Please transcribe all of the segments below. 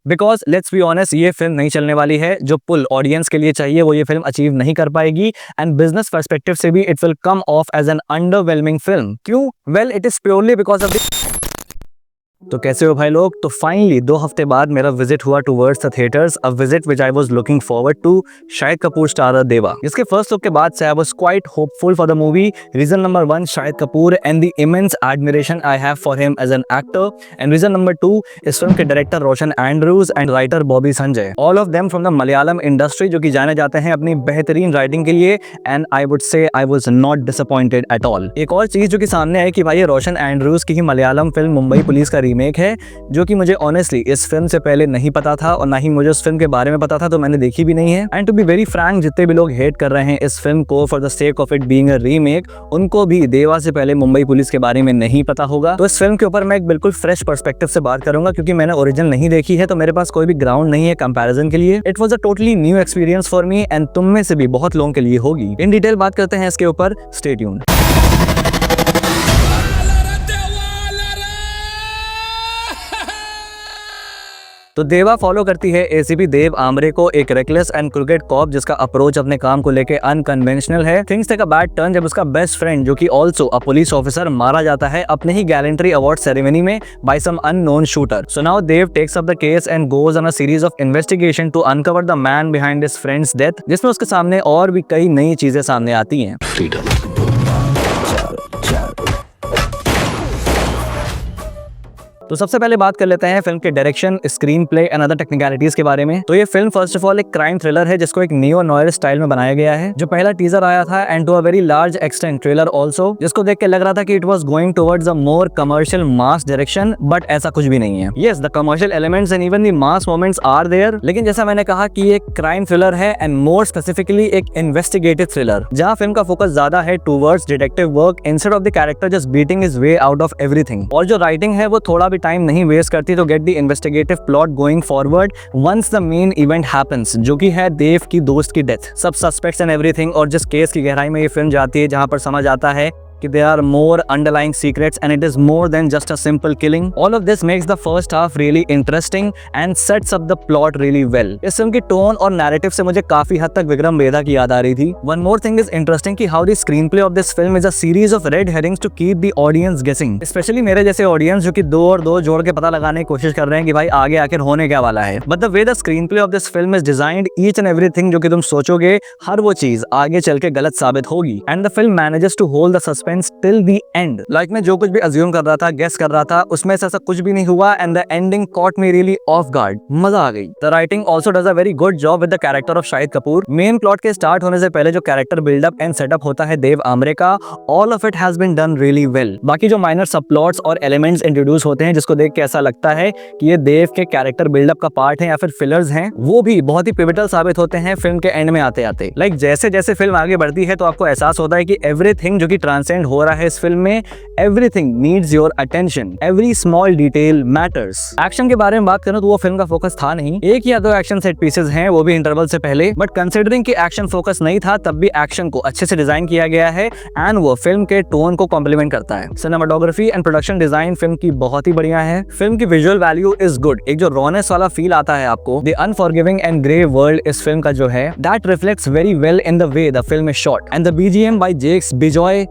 Because let's be honest, ये film नहीं चलने वाली है। जो पुल ऑडियंस के लिए चाहिए वो ये फिल्म अचीव नहीं कर पाएगी, एंड बिजनेस पर्सपेक्टिव से भी it will come off as an underwhelming film. क्यों? Well, it is purely because of तो कैसे हो भाई लोग? तो फाइनली 2 हफ्ते बाद मेरा विजिट हुआ towards the theatres, a visit which I was looking forward to. Shahid Kapoor starrer Deva, जिसके फर्स्ट लुक के बाद से I was quite hopeful for the movie. Reason number 1, Shahid Kapoor and the immense admiration I have for him as an actor, and reason number 2, इस film के director Roshan Andrews and writer Bobby Sanjay, all of them from the Malayalam industry, जो कि जाने जाते हैं अपनी बेहतरीन writing के लिए। And I would say I was not disappointed at all. एक और चीज जो कि सामने आई कि भाई ये रोशन एंड्रूज की ही मलयालम फिल्म मुंबई पुलिस का रीमेक है, जो कि मुझे ऑनेस्टली इस फिल्म से पहले नहीं पता था, और ना ही मुझे उस फिल्म के बारे में पता था, तो मैंने देखी भी नहीं है। And to be very frank, जितने भी लोग हेट कर रहे हैं इस फिल्म को for the sake of it being a remake, उनको भी देवा से पहले मुंबई पुलिस के बारे में नहीं पता होगा। तो इस फिल्म के ऊपर मैं एक बिल्कुल फ्रेश पर्सपेक्टिव से बात करूंगा, क्योंकि मैंने ओरिजिनल नहीं देखी है, तो मेरे पास कोई भी ग्राउंड नहीं है कंपैरिजन के लिए। It was a totally new experience for me, and तुम में से भी बहुत लोगों के लिए होगी। इन डिटेल बात करते हैं इसके ऊपर, स्टे ट्यून्ड। तो देवा फॉलो करती है एसीपी देव आमरे को, एक रेकलेस एंड क्रिकेट कॉप जिसका अप्रोच अपने काम को लेके अनकन्वेंशनल है। Things take a bad turn जब उसका बेस्ट फ्रेंड, जो कि ऑल्सो अ पुलिस ऑफिसर, मारा जाता है अपने ही गैलेंट्री अवार्ड सेरेमनी में by some unknown shooter. So now Dev takes up the case and goes on a series of investigation to uncover the man behind his friend's death, जिसमें उसके सामने और भी कई नई चीजें सामने आती हैं। तो सबसे पहले बात कर लेते हैं फिल्म के direction, screen play and other technicalities के बारे में। तो ये फिल्म फर्स्ट ऑफ ऑल एक क्राइम थ्रिलर है, जिसको एक नियो नॉयर स्टाइल में बनाया गया है। जो पहला टीजर आया था and to a very large extent trailer also, जिसको देख के लग रहा था कि it was going towards a more commercial mass direction, but ऐसा कुछ भी नहीं है। Yes, the commercial elements and even the mass moments are there, लेकिन जैसा मैंने कहा कि ये क्राइम थ्रिलर है, एंड मोर स्पेसिफिकली एक इन्वेस्टिगेटिव थ्रिलर, जहां फिल्म का फोकस ज्यादा है towards detective work instead of the character just beating his way out of everything. और जो राइटिंग है वो थोड़ा भी टाइम नहीं वेस्ट तो get the investigative plot going forward once the main event happens, जो कि है देव की दोस्त की डेथ, सब सस्पेक्ट्स एंड एवरीथिंग। और जिस केस की गहराई में ये फिल्म जाती है, जहां पर समझ आता है कि there are more underlying secrets and it is more than just a simple killing. All of this makes the first half really interesting and sets up the plot really well. इस film की tone और narrative से मुझे काफी हद तक विक्रम वेधा की याद आ रही थी। One more thing is interesting कि how the screenplay of this film is a series of red herrings to keep the audience guessing. Especially मेरे जैसे ऑडियंस जो कि 2 और 2 जोड़ के पता लगाने की कोशिश कर रहे हैं कि भाई आगे आखिर होने क्या वाला है। But the way the screenplay of this film is designed, each and everything जो कि तुम सोचोगे, हर वो चीज आगे चल के गलत साबित होगी। And the film manages to hold the suspense till the end. Like मैं जो कुछ भी अज्यूम कर रहा था, गेस कर रहा था, उसमें से ऐसा कुछ भी नहीं हुआ, and the ending caught me really off guard. मजा आ गई। The writing also does a very good job with the character of Shahid Kapoor. Main plot के स्टार्ट होने से पहले जो कैरेक्टर बिल्डअप एंड सेटअप होता है देव आमरे का, all of it has been done really well. बाकी जो माइनर सब प्लॉट्स और एलिमेंट्स इंट्रोड्यूस होते हैं, जिसको देख के ऐसा लगता है कि ये देव के कैरेक्टर बिल्डअप का पार्ट है या फिर फिलर्स हैं, वो भी बहुत ही पिवटल साबित होते हैं फिल्म के एंड में आते आते। लाइक जैसे जैसे फिल्म आगे बढ़ती है, तो आपको एहसास होता है कि एवरीथिंग जो कि ट्रांसेंड हो रहा है इस फिल्म में, everything needs your attention, every small detail matters. Action के बारे में बात करूं तो वो फिल्म का फोकस था नहीं, 1 या 2 एक्शन सेट पीसेस हैं, वो भी इंटरवल से पहले, बट कंसिडरिंग कि एक्शन फोकस नहीं था, तब भी एक्शन को अच्छे से डिजाइन किया गया है, एंड वो फिल्म के टोन को कॉम्प्लीमेंट करता है। Cinematography and production design film की बहुत ही बढ़िया है। फिल्म की विजुअल वैल्यू इज गुड, एक जो रॉनेस वाला फील आता है आपको, the unforgiving and grey world इस फिल्म का जो है, that reflects very well in the way the film is shot, and the BGM by Jakes Bejoy.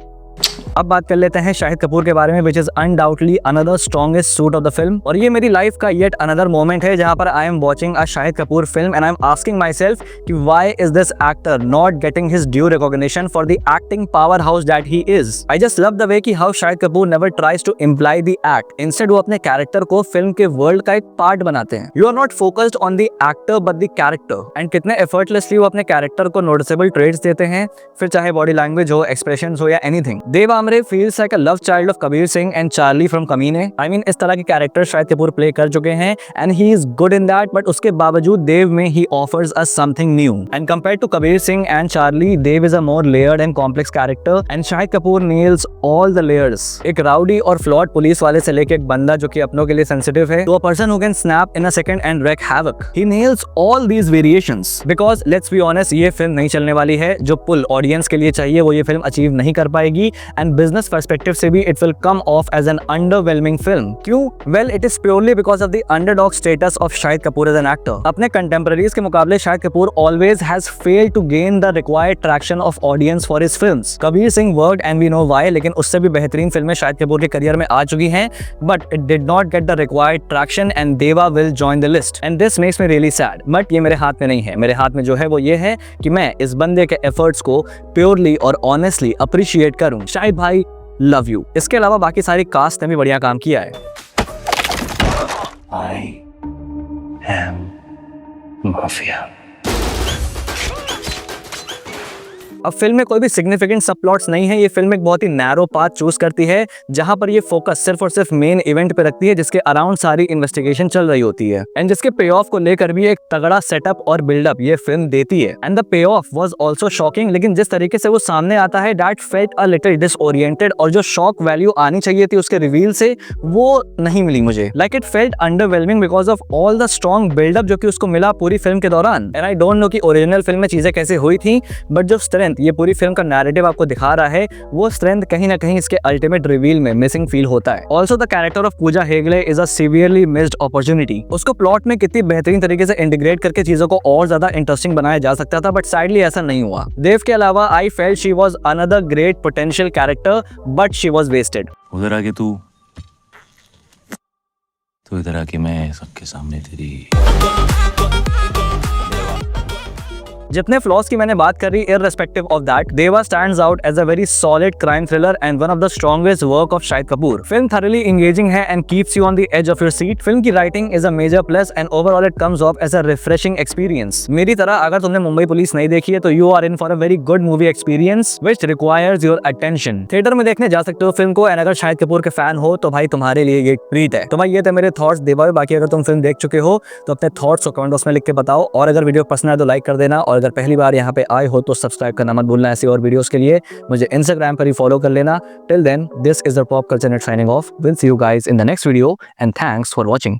अब बात कर लेते हैं शाहिद कपूर के बारे में, which is undoubtedly another strongest suit of the film. और ये मेरी लाइफ का येट अनदर मोमेंट है जहां पर I am watching a Shahid Kapoor film and I am asking myself कि why is this actor not getting his due recognition for the acting powerhouse that he is. I just love the way कि how Shahid Kapoor never tries to imply the act, instead वो अपने character को film के world का एक part बनाते हैं। You are not focused on the actor but the character, and कितने एफर्टलेसली वो अपने कैरेक्टर को नोटिसेबल ट्रेड्स देते हैं, फिर चाहे बॉडी लैंग्वेज हो, एक्सप्रेशन हो या anything. Dev Amre feels like a love child of Kabir Singh and Charlie from Kaminey. I mean इस तरह के कैरेक्टर शाहिद कपूर प्ले कर चुके हैं and he is good in that, but उसके बावजूद देव में he offers us something new. And compared to Kabir Singh and Charlie, Dev is a more layered and complex character, and Shahid Kapoor nails all the layers. एक rowdy और flawed police वाले से लेके एक बंदा जो कि अपनों के लिए सेंसिटिव है, तो a person who can snap in a second and wreak havoc. He nails all these variations. Because let's be honest, ये फिल्म नहीं चलने वाली है। जो पुल ऑडियंस के लिए चाहिए वो ये फिल्म अचीव नहीं कर पाएगी, एंड एंड बिजनेस पर्सपेक्टिव से भी it will come off as an underwhelming film. क्यों? Well, it is purely because of the underdog status of Shahid Kapoor as an actor. अपने कंटेम्पररीज के मुकाबले Shahid Kapoor always has failed to gain the required traction of audience for his films. Kabir Singh worked and we know why, लेकिन उससे भी बेहतरीन फिल्में शाहिद कपूर के career में आ चुकी हैं, but it did not get the required traction and Deva will join the list and this makes me really sad. But ये मेरे हाथ में नहीं है। मेरे हाथ में जो है वो ये है कि मैं इस बंदे के एफर्ट्स को प्योरली और ऑनेस्टली अप्रिशिएट करूं। शाहिद भाई, लव यू। इसके अलावा बाकी सारी कास्ट ने भी बढ़िया काम किया है। I am Mafia. अब फिल्म में कोई भी सिग्निफिकेंट सब प्लॉट्स नहीं है। ये फिल्म एक बहुत ही नैरो पाथ चूज करती है, जहां पर ये फोकस सिर्फ और सिर्फ मेन इवेंट पे रखती है, जिसके अराउंड सारी इन्वेस्टिगेशन चल रही होती है एंड जिसके पे ऑफ को लेकर भी एक तगड़ा सेटअप और बिल्डअप ये फिल्म देती है and the pay of was also shocking. लेकिन जिस तरीके से वो सामने आता है, that felt a little disoriented, और जो शॉक वैल्यू आनी चाहिए थी उसके रिवील से, वो नहीं मिली मुझे। Like it felt underwhelming because of all the strong buildup जो कि उसको मिला पूरी फिल्म के दौरान। एंड आई डोंट नो कि ओरिजिनल फिल्म में चीजें कैसे हुई थी, बट जो स्ट्रेंथ ये पूरी फिल्म का नैरेटिव आपको दिखा रहा है, वो स्ट्रेंथ कहीं ना कहीं इसके अल्टीमेट रिवील में मिसिंग फील होता है। Also the character of Pooja Hegde is a severely missed opportunity. उसको प्लॉट में कितनी बेहतरीन तरीके से इंटीग्रेट करके चीजों को और ज्यादा इंटरेस्टिंग बनाया जा सकता था, बट साइडली ऐसा नहीं हुआ। देव के अलावा I felt she was another great potential character, but she was wasted. उधर आके तू इधर आके मैं सबके सामने तेरी। जितने फ्लॉज की मैंने बात करी, irrespective of that, Deva stands out as a very solid crime thriller and one of the strongest work of Shahid Kapoor. Film thoroughly engaging है and keeps you on the edge of your seat. Film की writing is a major plus and overall it comes off as a refreshing experience. मेरी तरह अगर तुमने Mumbai police नहीं देखी है तो you are in for a very good movie experience which requires your attention. Theatre में देखने जा सकते हो फिल्म को, एंड अगर शाहिद कपूर के फैन हो तो भाई तुम्हारे लिए ये ट्रीट है। तो भाई ये थे मेरे थॉट्स देवा। बाकी अगर तुम फिल्म देख चुके हो तो अपने थॉट्स को कमेंट बॉक्स में लिख के बताओ, और अगर वीडियो पसंद आए तो लाइक कर देना, और अगर पहली बार यहाँ पे आए हो तो सब्सक्राइब करना मत भूलना। ऐसी और वीडियोस के लिए मुझे इंस्टाग्राम पर ही फॉलो कर लेना। Till then, this is the pop culture net signing off. Will see you guys in the next video and thanks for watching.